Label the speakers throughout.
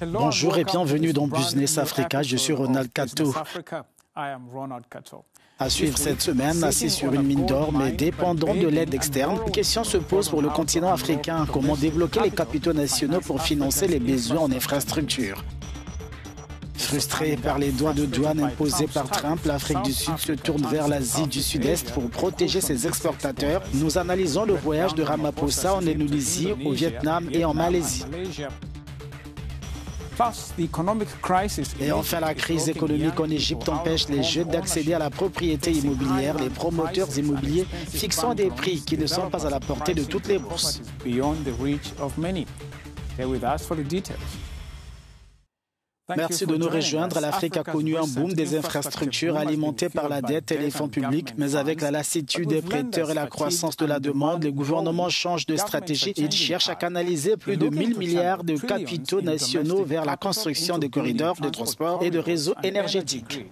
Speaker 1: Bonjour et bienvenue dans Business Africa, je suis Ronald Kato. À suivre cette semaine, assis sur une mine d'or mais dépendant de l'aide externe, une question se pose pour le continent africain. Comment débloquer les capitaux nationaux pour financer les besoins en infrastructure? Frustrée par les droits de douane imposés par Trump, l'Afrique du Sud se tourne vers l'Asie du Sud-Est pour protéger ses exportateurs. Nous analysons le voyage de Ramaphosa en Indonésie, au Vietnam et en Malaisie. Et enfin, la crise économique en Égypte empêche les jeunes d'accéder à la propriété immobilière, les promoteurs immobiliers fixant des prix qui ne sont pas à la portée de toutes les bourses. Merci de nous rejoindre. L'Afrique a connu un boom des infrastructures alimentées par la dette et les fonds publics, mais avec la lassitude des prêteurs et la croissance de la demande, les gouvernements changent de stratégie. Ils cherchent à canaliser plus de 1000 milliards de capitaux nationaux vers la construction de corridors de transport et de réseaux énergétiques.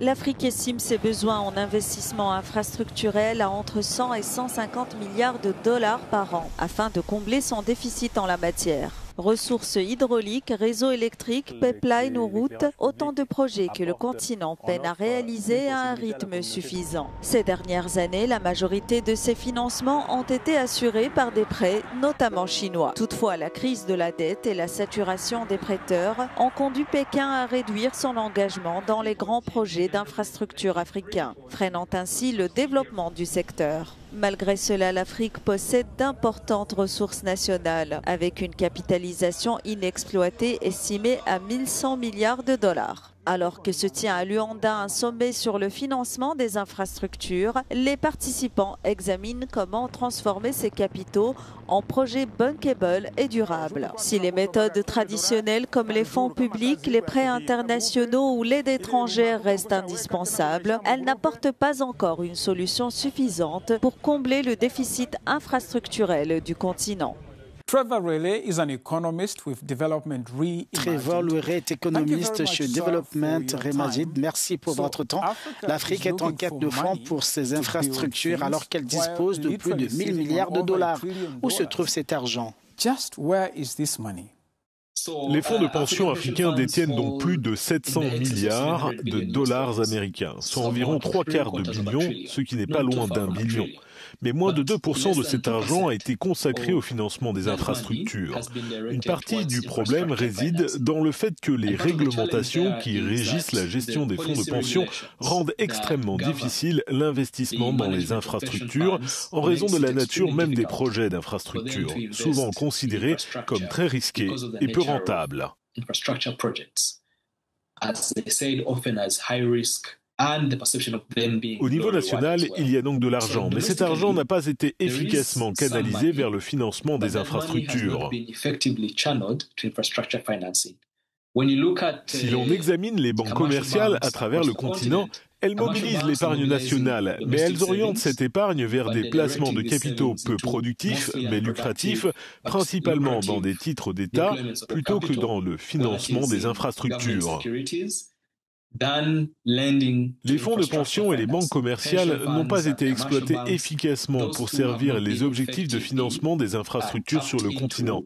Speaker 2: L'Afrique estime ses besoins en investissement infrastructurel à entre 100 et 150 milliards de dollars par an afin de combler son déficit en la matière. Ressources hydrauliques, réseaux électriques, pipelines ou routes, autant de projets que le continent peine à réaliser à un rythme suffisant. Ces dernières années, la majorité de ces financements ont été assurés par des prêts, notamment chinois. Toutefois, la crise de la dette et la saturation des prêteurs ont conduit Pékin à réduire son engagement dans les grands projets d'infrastructures africains, freinant ainsi le développement du secteur. Malgré cela, l'Afrique possède d'importantes ressources nationales, avec une capitalisation inexploitée estimée à 1100 milliards de dollars. Alors que se tient à Luanda un sommet sur le financement des infrastructures, les participants examinent comment transformer ces capitaux en projets bankable et durables. Si les méthodes traditionnelles comme les fonds publics, les prêts internationaux ou l'aide étrangère restent indispensables, elles n'apportent pas encore une solution suffisante pour combler le déficit infrastructurel du continent.
Speaker 1: Trevor Riley est économiste chez Development Reimagined. Merci pour votre temps. L'Afrique est en quête de fonds pour ses infrastructures alors qu'elle dispose de plus de 1000 milliards de dollars. Où se trouve cet argent?
Speaker 3: Les fonds de pension africains détiennent donc plus de 700 milliards de dollars américains, soit environ 3/4 de billion, ce qui n'est pas loin d'1 billion. Mais moins de 2% de cet argent a été consacré au financement des infrastructures. Une partie du problème réside dans le fait que les réglementations qui régissent la gestion des fonds de pension rendent extrêmement difficile l'investissement dans les infrastructures en raison de la nature même des projets d'infrastructures, souvent considérés comme très risqués et peu rentables. Au niveau national, il y a donc de l'argent, mais cet argent n'a pas été efficacement canalisé vers le financement des infrastructures. Si l'on examine les banques commerciales à travers le continent, elles mobilisent l'épargne nationale, mais elles orientent cette épargne vers des placements de capitaux peu productifs, mais lucratifs, principalement dans des titres d'État, plutôt que dans le financement des infrastructures. Les fonds de pension et les banques commerciales n'ont pas été exploités efficacement pour servir les objectifs de financement des infrastructures sur le continent.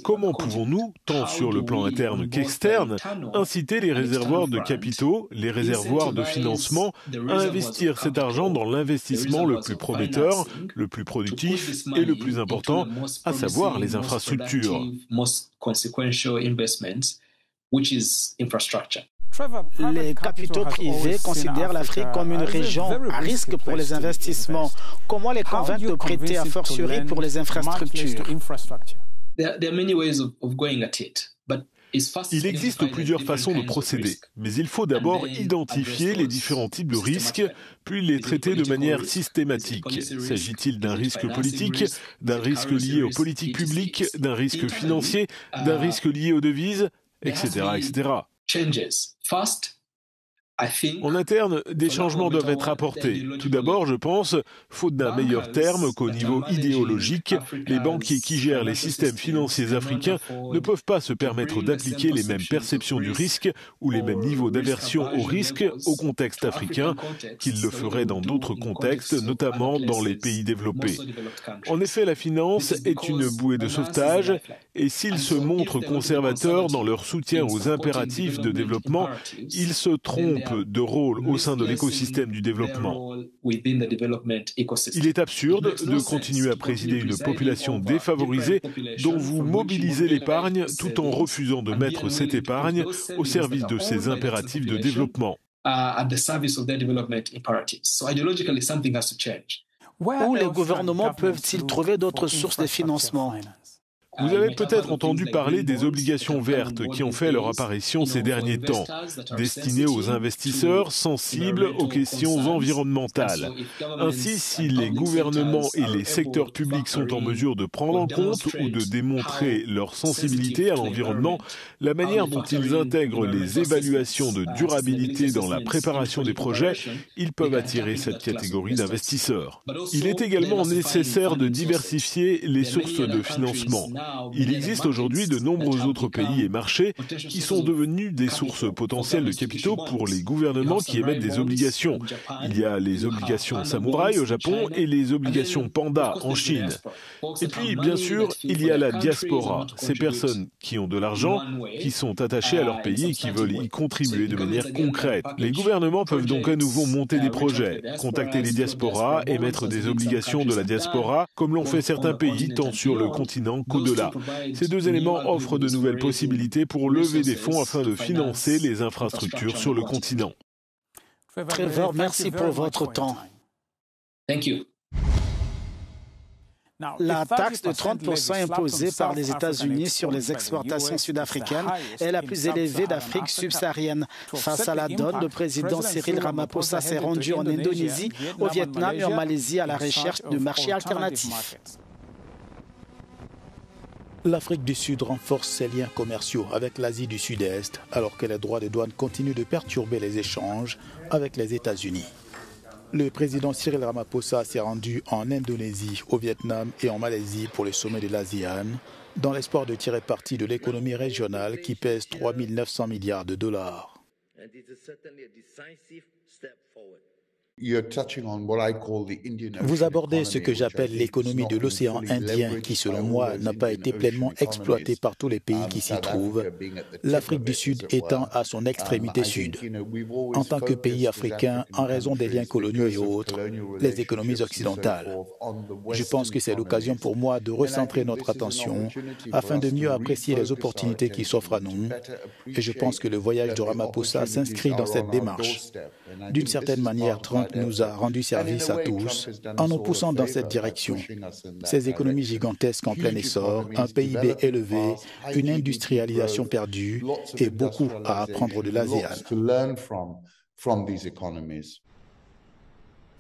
Speaker 3: Comment pouvons-nous, tant sur le plan interne qu'externe, inciter les réservoirs de capitaux, les réservoirs de financement, à investir cet argent dans l'investissement le plus prometteur, le plus productif et le plus important, à savoir les infrastructures?
Speaker 1: Les capitaux privés considèrent l'Afrique comme une région à risque pour les investissements. Comment les convaincre de prêter a fortiori pour les infrastructures?
Speaker 3: Il existe plusieurs façons de procéder, mais il faut d'abord identifier les différents types de risques, puis les traiter de manière systématique. S'agit-il d'un risque politique, d'un risque lié aux politiques publiques, d'un risque financier, d'un risque lié aux devises, etc., etc. En interne, des changements doivent être apportés. Tout d'abord, je pense, faute d'un meilleur terme, qu'au niveau idéologique, les banquiers qui gèrent les systèmes financiers africains ne peuvent pas se permettre d'appliquer les mêmes perceptions du risque ou les mêmes niveaux d'aversion au risque au contexte africain qu'ils le feraient dans d'autres contextes, notamment dans les pays développés. En effet, la finance est une bouée de sauvetage et s'ils se montrent conservateurs dans leur soutien aux impératifs de développement, ils se trompent de rôle au sein de l'écosystème du développement. Il est absurde de continuer à présider une population défavorisée dont vous mobilisez l'épargne tout en refusant de mettre cette épargne au service de ses impératifs de développement.
Speaker 1: Où les gouvernements peuvent-ils trouver d'autres sources de financement?
Speaker 3: Vous avez peut-être entendu parler des obligations vertes qui ont fait leur apparition ces derniers temps, destinées aux investisseurs sensibles aux questions environnementales. Ainsi, si les gouvernements et les secteurs publics sont en mesure de prendre en compte ou de démontrer leur sensibilité à l'environnement, la manière dont ils intègrent les évaluations de durabilité dans la préparation des projets, ils peuvent attirer cette catégorie d'investisseurs. Il est également nécessaire de diversifier les sources de financement. Il existe aujourd'hui de nombreux autres pays et marchés qui sont devenus des sources potentielles de capitaux pour les gouvernements qui émettent des obligations. Il y a les obligations samouraï au Japon et les obligations panda en Chine. Et puis, bien sûr, il y a la diaspora, ces personnes qui ont de l'argent, qui sont attachées à leur pays et qui veulent y contribuer de manière concrète. Les gouvernements peuvent donc à nouveau monter des projets, contacter les diasporas, émettre des obligations de la diaspora, comme l'ont fait certains pays tant sur le continent qu'au-delà. Ces deux éléments offrent de nouvelles possibilités pour lever des fonds afin de financer les infrastructures sur le continent.
Speaker 1: Trevor, merci pour votre temps. La taxe de 30% imposée par les États-Unis sur les exportations sud-africaines est la plus élevée d'Afrique subsaharienne. Face à la donne, le président Cyril Ramaphosa s'est rendu en Indonésie, au Vietnam et en Malaisie à la recherche de marchés alternatifs.
Speaker 4: L'Afrique du Sud renforce ses liens commerciaux avec l'Asie du Sud-Est, alors que les droits de douane continuent de perturber les échanges avec les États-Unis. Le président Cyril Ramaphosa s'est rendu en Indonésie, au Vietnam et en Malaisie pour le sommet de l'ASEAN, dans l'espoir de tirer parti de l'économie régionale qui pèse 3 900 milliards de dollars. Vous abordez ce que j'appelle l'économie de l'océan Indien, qui selon moi n'a pas été pleinement exploitée par tous les pays qui s'y trouvent, l'Afrique du Sud étant à son extrémité sud. En tant que pays africain, en raison des liens coloniaux et autres, les économies occidentales. Je pense que c'est l'occasion pour moi de recentrer notre attention afin de mieux apprécier les opportunités qui s'offrent à nous. Et je pense que le voyage de Ramaphosa s'inscrit dans cette démarche. D'une certaine manière, Trump nous a rendu service à tous en nous poussant dans cette direction. Ces économies gigantesques en plein essor, un PIB élevé, une industrialisation perdue et beaucoup à apprendre de l'ASEAN.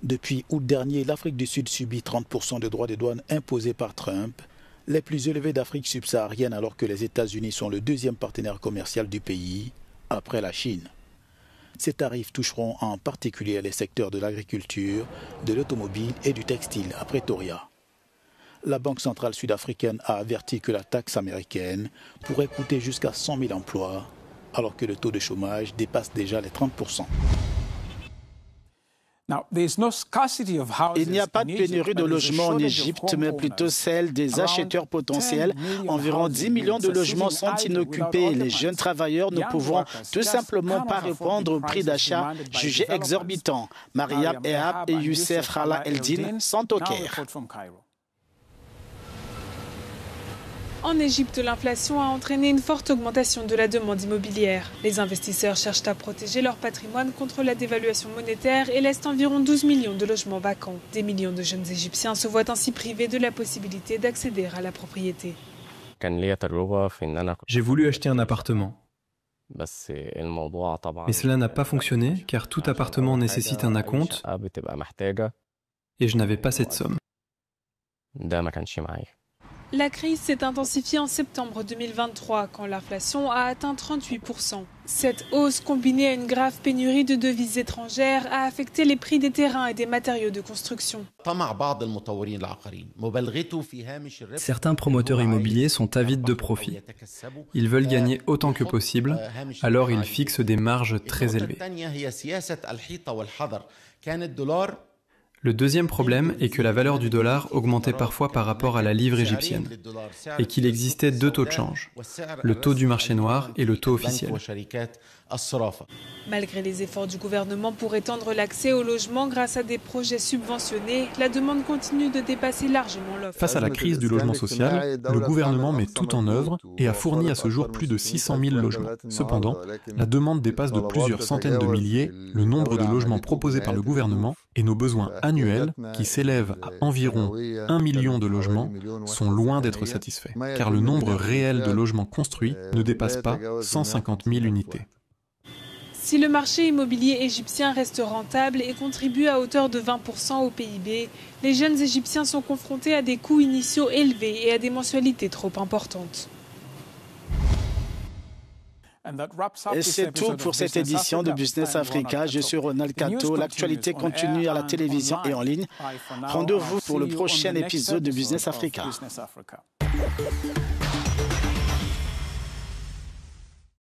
Speaker 4: Depuis août dernier, l'Afrique du Sud subit 30% de droits de douane imposés par Trump, les plus élevés d'Afrique subsaharienne alors que les États-Unis sont le deuxième partenaire commercial du pays, après la Chine. Ces tarifs toucheront en particulier les secteurs de l'agriculture, de l'automobile et du textile à Pretoria. La Banque centrale sud-africaine a averti que la taxe américaine pourrait coûter jusqu'à 100 000 emplois, alors que le taux de chômage dépasse déjà les 30%.
Speaker 1: Il n'y a pas de pénurie de logements en Égypte, mais plutôt celle des acheteurs potentiels. Environ 10 millions de logements sont inoccupés. Les jeunes travailleurs ne pouvant tout simplement pas répondre au prix d'achat jugé exorbitant. Mariam Ehab et Youssef Hala Eldin sont au Caire.
Speaker 5: En Égypte, l'inflation a entraîné une forte augmentation de la demande immobilière. Les investisseurs cherchent à protéger leur patrimoine contre la dévaluation monétaire et laissent environ 12 millions de logements vacants. Des millions de jeunes Égyptiens se voient ainsi privés de la possibilité d'accéder à la propriété.
Speaker 6: J'ai voulu acheter un appartement. Mais cela n'a pas fonctionné car tout appartement nécessite un acompte et je n'avais pas cette somme.
Speaker 5: La crise s'est intensifiée en septembre 2023 quand l'inflation a atteint 38%. Cette hausse, combinée à une grave pénurie de devises étrangères, a affecté les prix des terrains et des matériaux de construction.
Speaker 6: Certains promoteurs immobiliers sont avides de profit. Ils veulent gagner autant que possible, alors ils fixent des marges très élevées. Le deuxième problème est que la valeur du dollar augmentait parfois par rapport à la livre égyptienne et qu'il existait deux taux de change, le taux du marché noir et le taux officiel.
Speaker 5: Malgré les efforts du gouvernement pour étendre l'accès au logement grâce à des projets subventionnés, la demande continue de dépasser largement l'offre.
Speaker 7: Face à la crise du logement social, le gouvernement met tout en œuvre et a fourni à ce jour plus de 600 000 logements. Cependant, la demande dépasse de plusieurs centaines de milliers le nombre de logements proposés par le gouvernement et nos besoins annuels, qui s'élèvent à environ 1 million de logements, sont loin d'être satisfaits, car le nombre réel de logements construits ne dépasse pas 150 000 unités.
Speaker 5: Si le marché immobilier égyptien reste rentable et contribue à hauteur de 20% au PIB, les jeunes Égyptiens sont confrontés à des coûts initiaux élevés et à des mensualités trop importantes.
Speaker 1: Et c'est tout pour cette édition de Business Africa. Je suis Ronald Kato. L'actualité continue à la télévision et en ligne. Rendez-vous pour le prochain épisode de Business Africa.